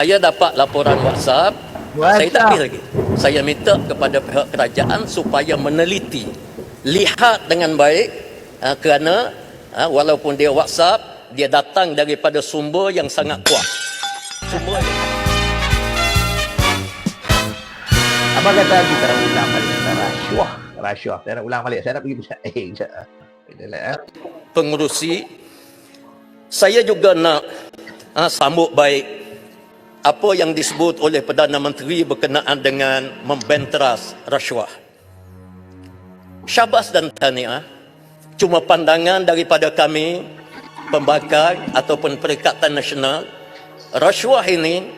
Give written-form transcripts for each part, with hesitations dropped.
Saya dapat laporan WhatsApp. Saya tak habis lagi. Saya minta kepada pihak kerajaan supaya meneliti, lihat dengan baik, kerana walaupun dia WhatsApp, dia datang daripada sumber yang sangat kuat. Sumber yang... Abang kata kita nak ulang balik rasuah. Saya nak ulang balik. Saya nak pergi pusat. Pengerusi, saya juga nak sambut baik apa yang disebut oleh Perdana Menteri berkenaan dengan membenteras rasuah. Syabas dan tahniah. Cuma pandangan daripada kami, pembakar ataupun Perikatan Nasional, rasuah ini,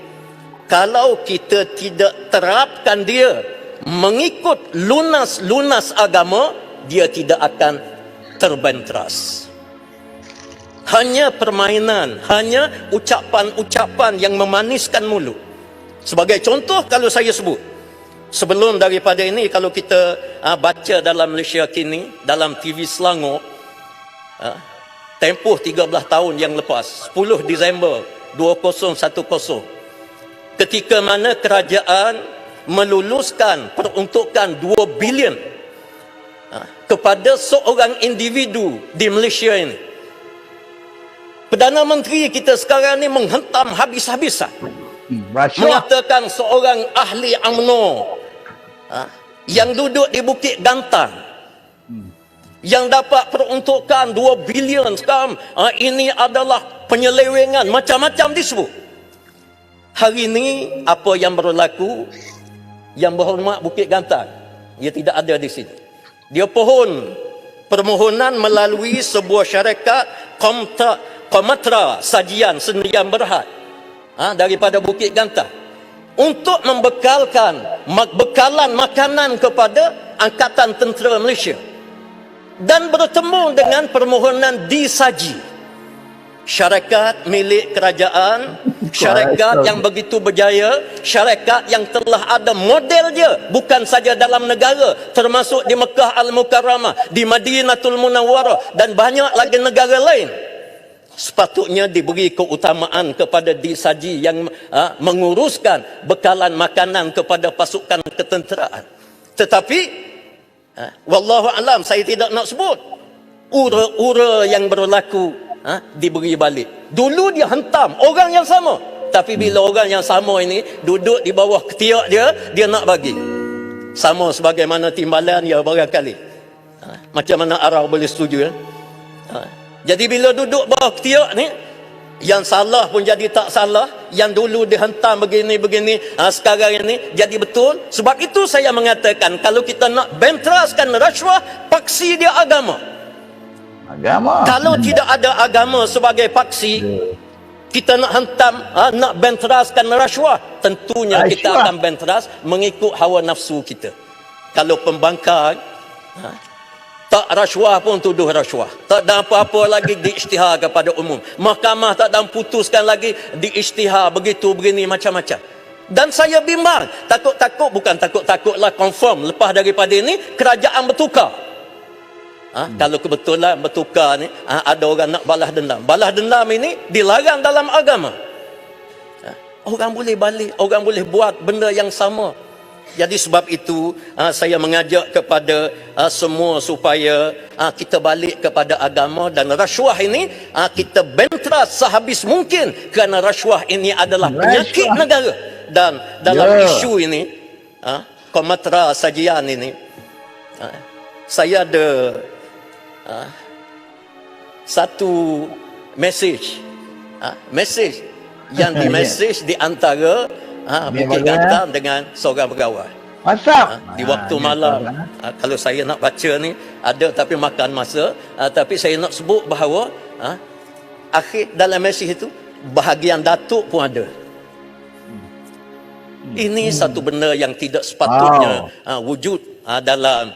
kalau kita tidak terapkan dia mengikut lunas agama, dia tidak akan terbenteras. Hanya permainan, hanya ucapan-ucapan yang memaniskan mulut. Sebagai contoh, kalau saya sebut, sebelum daripada ini, kalau kita baca dalam Malaysia kini, dalam TV Selangor, tempoh 13 tahun yang lepas, 10 Disember 2010, ketika mana kerajaan meluluskan peruntukan 2 bilion kepada seorang individu di Malaysia ini. Perdana Menteri kita sekarang ni menghentam habis-habisan. Mengatakan seorang ahli UMNO yang duduk di Bukit Gantang, yang dapat peruntukan 2 bilion sekarang, ini adalah penyelewengan, macam-macam disebut. Hari ini apa yang berlaku? Yang berhormat Bukit Gantang, dia tidak ada di sini. Dia pohon permohonan melalui sebuah syarikat Komatra Sajian Sendirian Berhad daripada Bukit Gantang untuk membekalkan bekalan makanan kepada Angkatan Tentera Malaysia, dan bertemu dengan permohonan disaji. Syarikat milik kerajaan, syarikat yang begitu berjaya, syarikat yang telah ada model dia bukan saja dalam negara, termasuk di Mekah Al-Mukarramah, di Madinatul Munawwarah dan banyak lagi negara lain. Sepatutnya diberi keutamaan kepada disaji yang menguruskan bekalan makanan kepada pasukan ketenteraan. Tetapi wallahu alam, saya tidak nak sebut ura-ura yang berlaku diberi balik. Dulu dia hentam orang yang sama, tapi bila orang yang sama ini duduk di bawah ketiak dia nak bagi sama sebagaimana timbalan ya barangkali. Macam mana Arau boleh setuju Jadi bila duduk bawah ketiak ni, yang salah pun jadi tak salah, yang dulu dihentam begini-begini, sekarang ini jadi betul. Sebab itu saya mengatakan, kalau kita nak benteraskan rasuah, paksi dia agama. Kalau tidak ada agama sebagai paksi, kita nak hentam, nak benteraskan rasuah, tentunya kita akan benteras mengikut hawa nafsu kita. Kalau pembangkang, tak rasuah pun tuduh rasuah. Tak ada apa-apa lagi diisytihar kepada umum. Mahkamah tak ada putuskan lagi diisytihar begitu begini macam-macam. Dan saya bimbang, bukan takut-takutlah, confirm lepas daripada ini kerajaan bertukar. Kalau kebetulan bertukar ni, ada orang nak balas dendam. Balas dendam ini dilarang dalam agama. Orang boleh balik, orang boleh buat benda yang sama. Jadi sebab itu saya mengajak kepada semua supaya kita balik kepada agama, dan rasuah ini kita benteras sehabis mungkin, kerana rasuah ini adalah penyakit negara. Dan dalam isu ini, Komatra Sajian ini, saya ada satu mesej yang di mesej di antara Bukit Gantang dengan seorang pegawai. Di waktu malam, kalau saya nak baca ni ada, tapi makan masa, tapi saya nak sebut bahawa akhir dalam mesej itu bahagian datuk pun ada. Ini satu benda yang tidak sepatutnya wujud dalam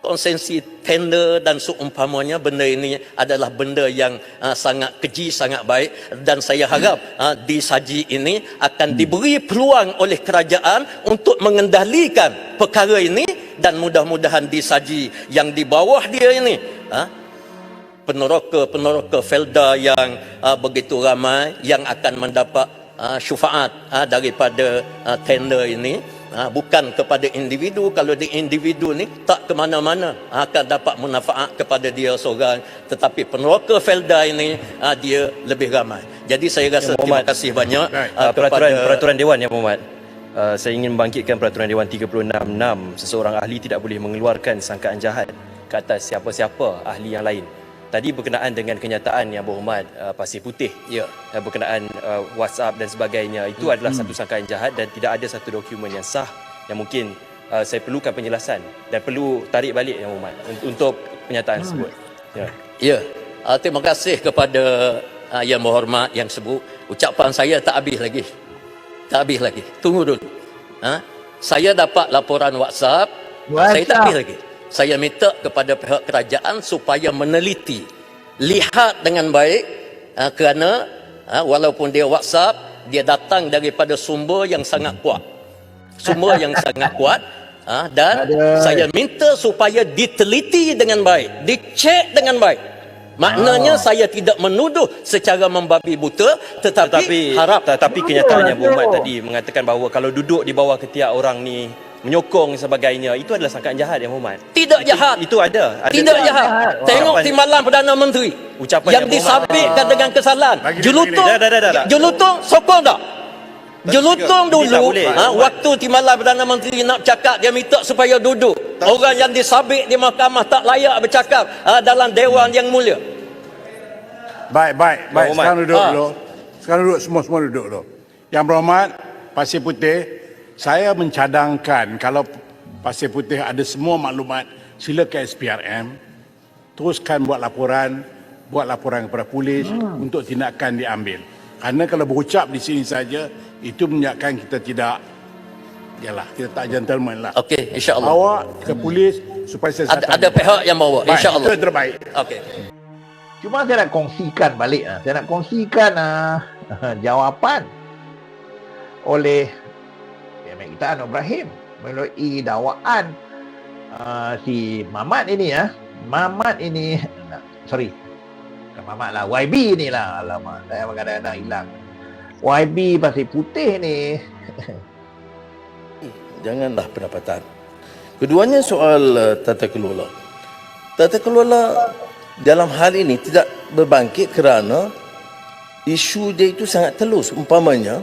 konsensi tender dan seumpamanya. Benda ini adalah benda yang sangat keji, sangat baik, dan saya harap disaji ini akan diberi peluang oleh kerajaan untuk mengendalikan perkara ini, dan mudah-mudahan disaji yang di bawah dia ini peneroka Felda yang begitu ramai yang akan mendapat syafaat daripada tender ini, bukan kepada individu. Kalau di individu ni tak ke mana-mana akan dapat manfaat kepada dia seorang, tetapi peneroka Felda ini dia lebih ramai. Jadi saya rasa terima kasih banyak peraturan Dewan Yang Berhormat. Saya ingin membangkitkan peraturan Dewan 366. Seseorang ahli tidak boleh mengeluarkan sangkaan jahat ke atas siapa-siapa ahli yang lain. Tadi berkenaan dengan kenyataan Yang Berhormat Pasir Putih, berkenaan WhatsApp dan sebagainya, itu adalah satu sangkaan jahat dan tidak ada satu dokumen yang sah yang mungkin saya perlukan penjelasan dan perlu tarik balik Yang Berhormat untuk penyataan tersebut. Terima kasih kepada Yang Berhormat yang sebut. Ucapan saya tak habis lagi. Tunggu dulu. Saya dapat laporan WhatsApp. Saya tak habis lagi. Saya minta kepada pihak kerajaan supaya meneliti, lihat dengan baik, kerana walaupun dia WhatsApp, dia datang daripada sumber yang sangat kuat. Dan saya minta supaya diteliti dengan baik, dicek dengan baik. Maknanya saya tidak menuduh secara membabi buta, tetapi kenyataan Yang Berhormat tadi mengatakan bahawa kalau duduk di bawah ketiak orang ni menyokong sebagainya, itu adalah sangkaan jahat Yang Berhormat. Tidak jahat. Itu ada. Tidak jahat. Tengok timbalan Perdana Menteri yang disabitkan dengan kesalahan. Julutong sokong tak? Julutong dulu waktu timbalan Perdana Menteri nak bercakap, dia minta supaya duduk. Orang yang disabit di mahkamah tak layak bercakap dalam Dewan Yang Mulia. Baik. Sekarang duduk dulu. Semua duduk dulu. Yang Berhormat Pasir Putih, saya mencadangkan kalau Pasir Putih ada semua maklumat, sila ke SPRM, teruskan buat laporan kepada polis untuk tindakan diambil. Kerana kalau berucap di sini saja, itu menyebabkan kita kita tak gentleman lah. Okey, insya-Allah. Bawa ke polis supaya saya ada pihak yang bawa, insya-Allah. Itu terbaik. Okey. Cuma saya nak kongsikan balik. Saya nak kongsikan jawapan oleh kita Anwar Ibrahim melalui dakwaan si Mamat ini bukan Mamat lah, YB ni lah. Alamak, saya kadang-kadang hilang. YB Pasir Putih ni. Janganlah pendapatan. Keduanya soal tata kelola. Tata kelola dalam hal ini tidak berbangkit kerana isu dia itu sangat telus. Umpamanya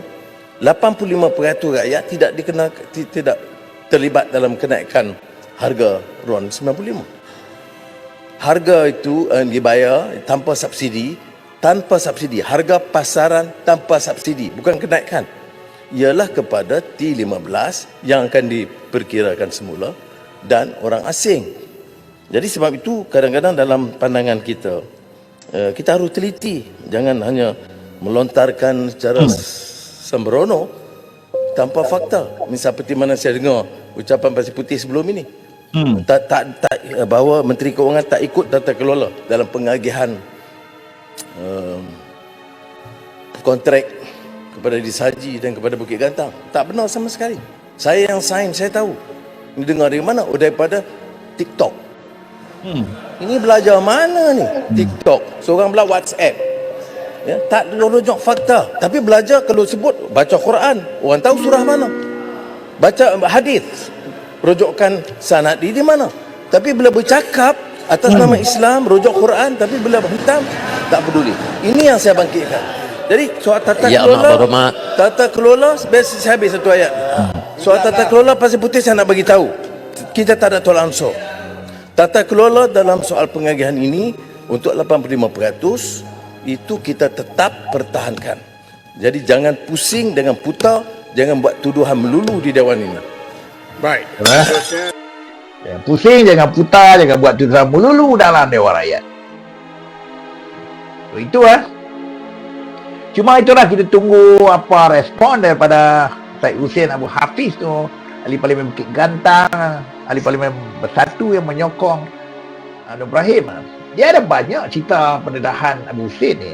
85% rakyat tidak terlibat dalam kenaikan harga RON 95. Harga itu dibayar tanpa subsidi. Harga pasaran tanpa subsidi, bukan kenaikan. Ialah kepada T15 yang akan diperkirakan semula dan orang asing. Jadi sebab itu kadang-kadang dalam pandangan kita, kita harus teliti. Jangan hanya melontarkan secara sembrono tanpa fakta. Seperti mana saya dengar ucapan Pasir Putih sebelum ini. Bahawa Menteri Keuangan tak ikut tata kelola dalam pengagihan kontrak kepada Disaji dan kepada Bukit Gantang. Tak benar sama sekali. Saya yang sign, saya tahu. Ini dengar dari mana? Daripada TikTok. Ini belajar mana ni? TikTok. Seorang belah WhatsApp. Ya, tak rujuk fakta. Tapi belajar kalau sebut baca Quran, orang tahu surah mana. Baca hadis, rujukan sanad di mana. Tapi bila bercakap atas nama Islam, rujuk Quran, tapi bila hitam tak peduli. Ini yang saya bangkitkan. Jadi soal tata kelola, saya habis satu ayat. Soal tata kelola Pasir Putih saya nak bagi tahu. Kita tak ada tolak ansur. Tata kelola dalam soal pengagihan ini untuk 85% itu kita tetap pertahankan. Jadi jangan pusing dengan putar, jangan buat tuduhan melulu di Dewan ini. Baik. Jangan pusing, jangan putar, jangan buat tuduhan melulu dalam Dewan Rakyat. Itu Cuma itulah kita tunggu apa respon daripada Syed Hussein Abu Hafiz tu, ahli Parlimen Bukit Gantang, ahli Parlimen Bersatu yang menyokong Anwar Ibrahim. Dia ada banyak cerita pendedahan Abu Hussein ni.